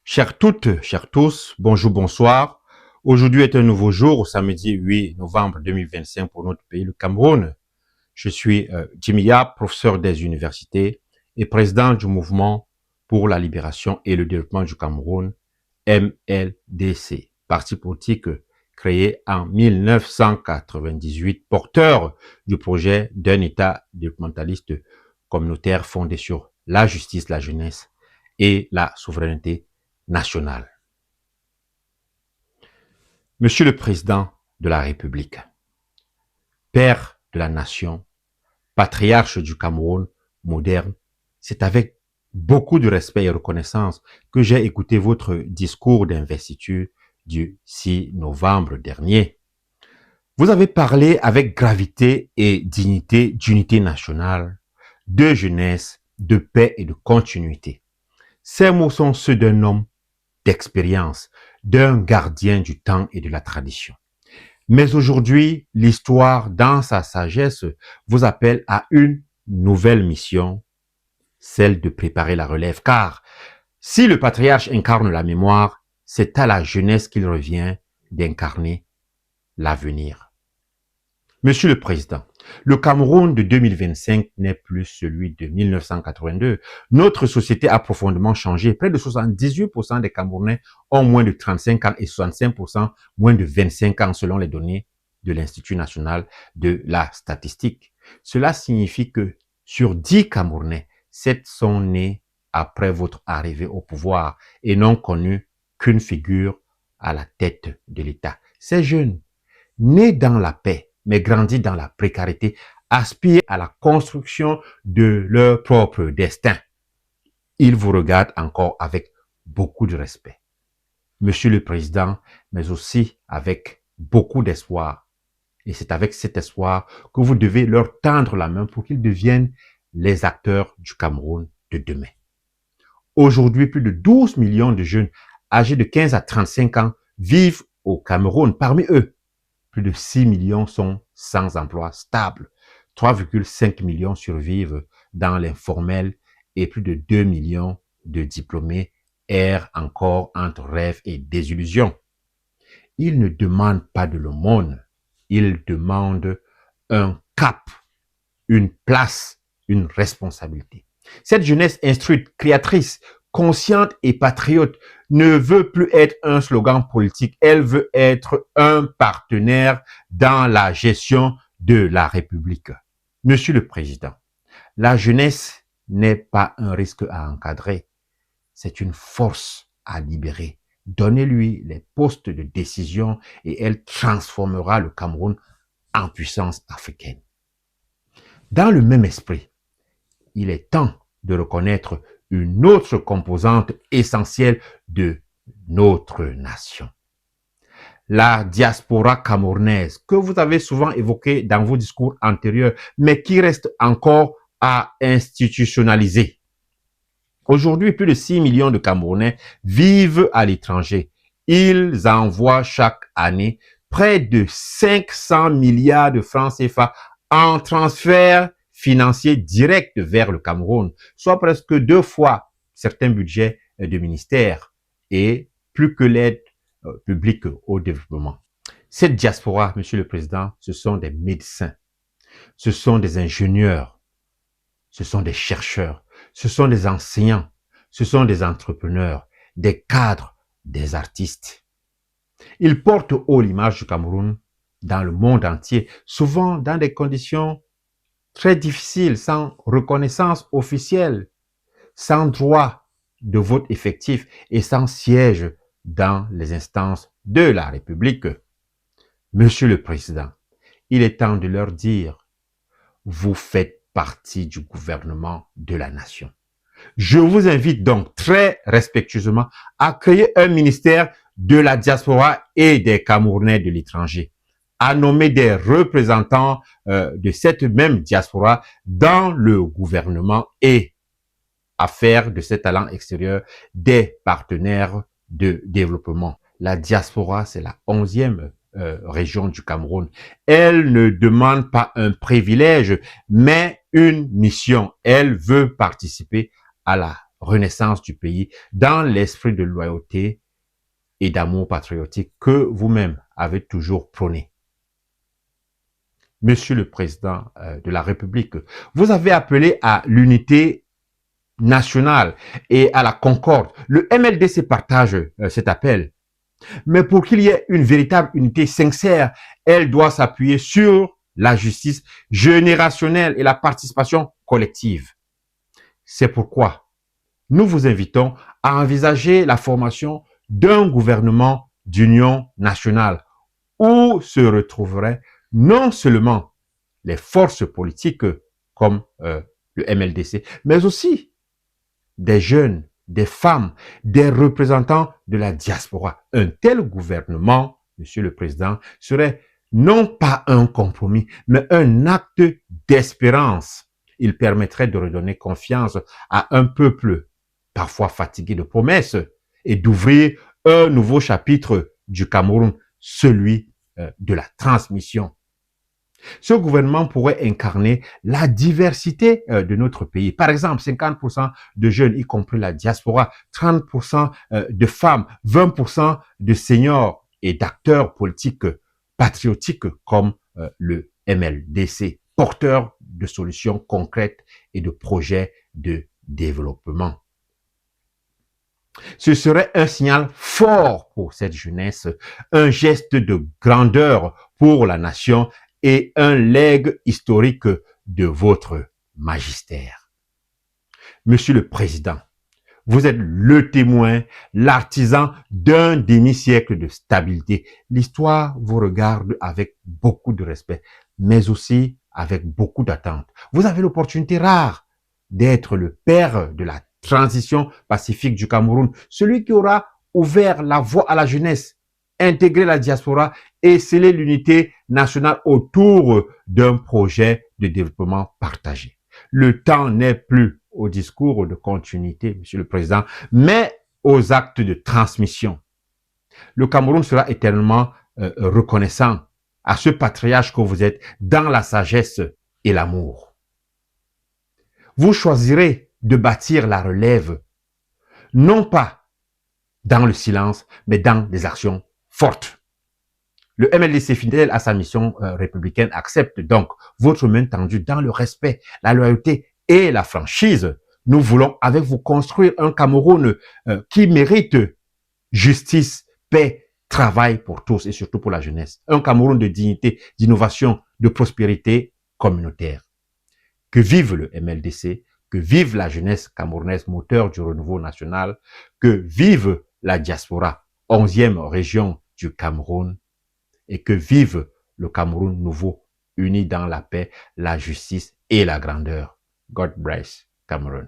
Chères toutes, chers tous, bonjour, bonsoir. Aujourd'hui est un nouveau jour, samedi 8 novembre 2025 pour notre pays, le Cameroun. Je suis Jimmy Yap, professeur des universités et président du mouvement pour la libération et le développement du Cameroun, MLDC, parti politique créé en 1998, porteur du projet d'un État développementaliste communautaire fondé sur la justice, la jeunesse et la souveraineté nationale. Monsieur le Président de la République, Père de la Nation, patriarche du Cameroun moderne, c'est avec beaucoup de respect et reconnaissance que j'ai écouté votre discours d'investiture du 6 novembre dernier. Vous avez parlé avec gravité et dignité d'unité nationale, de jeunesse, de paix et de continuité. Ces mots sont ceux d'un homme d'expérience, d'un gardien du temps et de la tradition. Mais aujourd'hui, l'histoire, dans sa sagesse, vous appelle à une nouvelle mission, celle de préparer la relève. Car si le patriarche incarne la mémoire, c'est à la jeunesse qu'il revient d'incarner l'avenir. Monsieur le Président, le Cameroun de 2025 n'est plus celui de 1982. Notre société a profondément changé. Près de 78% des Camerounais ont moins de 35 ans et 65% moins de 25 ans selon les données de l'Institut national de la statistique. Cela signifie que sur 10 Camerounais, 7 sont nés après votre arrivée au pouvoir et n'ont connu qu'une figure à la tête de l'État. Ces jeunes, nés dans la paix, mais grandis dans la précarité, aspirent à la construction de leur propre destin. Ils vous regardent encore avec beaucoup de respect. Monsieur le Président, mais aussi avec beaucoup d'espoir. Et c'est avec cet espoir que vous devez leur tendre la main pour qu'ils deviennent les acteurs du Cameroun de demain. Aujourd'hui, plus de 12 millions de jeunes âgés de 15 à 35 ans vivent au Cameroun. Parmi eux, plus de 6 millions sont sans emploi stable. 3,5 millions survivent dans l'informel et plus de 2 millions de diplômés errent encore entre rêves et désillusions. Ils ne demandent pas de l'aumône, ils demandent un cap, une place, une responsabilité. Cette jeunesse instruite, créatrice, consciente et patriote ne veut plus être un slogan politique, elle veut être un partenaire dans la gestion de la République. Monsieur le Président, la jeunesse n'est pas un risque à encadrer, c'est une force à libérer. Donnez-lui les postes de décision et elle transformera le Cameroun en puissance africaine. Dans le même esprit, il est temps de reconnaître une autre composante essentielle de notre nation. La diaspora camerounaise, que vous avez souvent évoquée dans vos discours antérieurs, mais qui reste encore à institutionnaliser. Aujourd'hui, plus de 6 millions de Camerounais vivent à l'étranger. Ils envoient chaque année près de 500 milliards de francs CFA en transfert financier direct vers le Cameroun, soit presque 2 fois certains budgets de ministères et plus que l'aide publique au développement. Cette diaspora, Monsieur le Président, ce sont des médecins, ce sont des ingénieurs, ce sont des chercheurs, ce sont des enseignants, ce sont des entrepreneurs, des cadres, des artistes. Ils portent haut l'image du Cameroun dans le monde entier, souvent dans des conditions très difficiles, sans reconnaissance officielle, sans droit de vote effectif et sans siège dans les instances de la République. Monsieur le Président, il est temps de leur dire, vous faites partie du gouvernement de la nation. Je vous invite donc très respectueusement à créer un ministère de la diaspora et des Camerounais de l'étranger, à nommer des représentants de cette même diaspora dans le gouvernement et à faire de ces talents extérieurs des partenaires de développement. La diaspora, c'est la 11e région du Cameroun. Elle ne demande pas un privilège, mais une mission. Elle veut participer à la renaissance du pays dans l'esprit de loyauté et d'amour patriotique que vous-même avez toujours prôné. Monsieur le Président de la République, vous avez appelé à l'unité nationale et à la concorde. Le MLDC partage cet appel. Mais pour qu'il y ait une véritable unité sincère, elle doit s'appuyer sur la justice générationnelle et la participation collective. C'est pourquoi nous vous invitons à envisager la formation d'un gouvernement d'union nationale où se retrouveraient non seulement les forces politiques comme le MLDC, mais aussi des jeunes, des femmes, des représentants de la diaspora. Un tel gouvernement, Monsieur le Président, serait non pas un compromis, mais un acte d'espérance. Il permettrait de redonner confiance à un peuple parfois fatigué de promesses et d'ouvrir un nouveau chapitre du Cameroun, celui de la transmission. Ce gouvernement pourrait incarner la diversité de notre pays. Par exemple, 50% de jeunes, y compris la diaspora, 30% de femmes, 20% de seniors et d'acteurs politiques patriotiques comme le MLDC, porteurs de solutions concrètes et de projets de développement. Ce serait un signal fort pour cette jeunesse, un geste de grandeur pour la nation et un legs historique de votre magistère. Monsieur le Président, vous êtes le témoin, l'artisan d'un demi-siècle de stabilité. L'histoire vous regarde avec beaucoup de respect, mais aussi avec beaucoup d'attente. Vous avez l'opportunité rare d'être le père de la transition pacifique du Cameroun, celui qui aura ouvert la voie à la jeunesse, intégré la diaspora et sceller l'unité nationale autour d'un projet de développement partagé. Le temps n'est plus au discours de continuité, Monsieur le Président, mais aux actes de transmission. Le Cameroun sera éternellement reconnaissant à ce patriarche que vous êtes dans la sagesse et l'amour. Vous choisirez de bâtir la relève, non pas dans le silence, mais dans des actions fortes. Le MLDC, fidèle à sa mission républicaine, accepte donc votre main tendue dans le respect, la loyauté et la franchise. Nous voulons avec vous construire un Cameroun qui mérite justice, paix, travail pour tous et surtout pour la jeunesse. Un Cameroun de dignité, d'innovation, de prospérité communautaire. Que vive le MLDC, que vive la jeunesse camerounaise, moteur du renouveau national, que vive la diaspora, 11e région du Cameroun, et que vive le Cameroun nouveau, uni dans la paix, la justice et la grandeur. God bless Cameroun.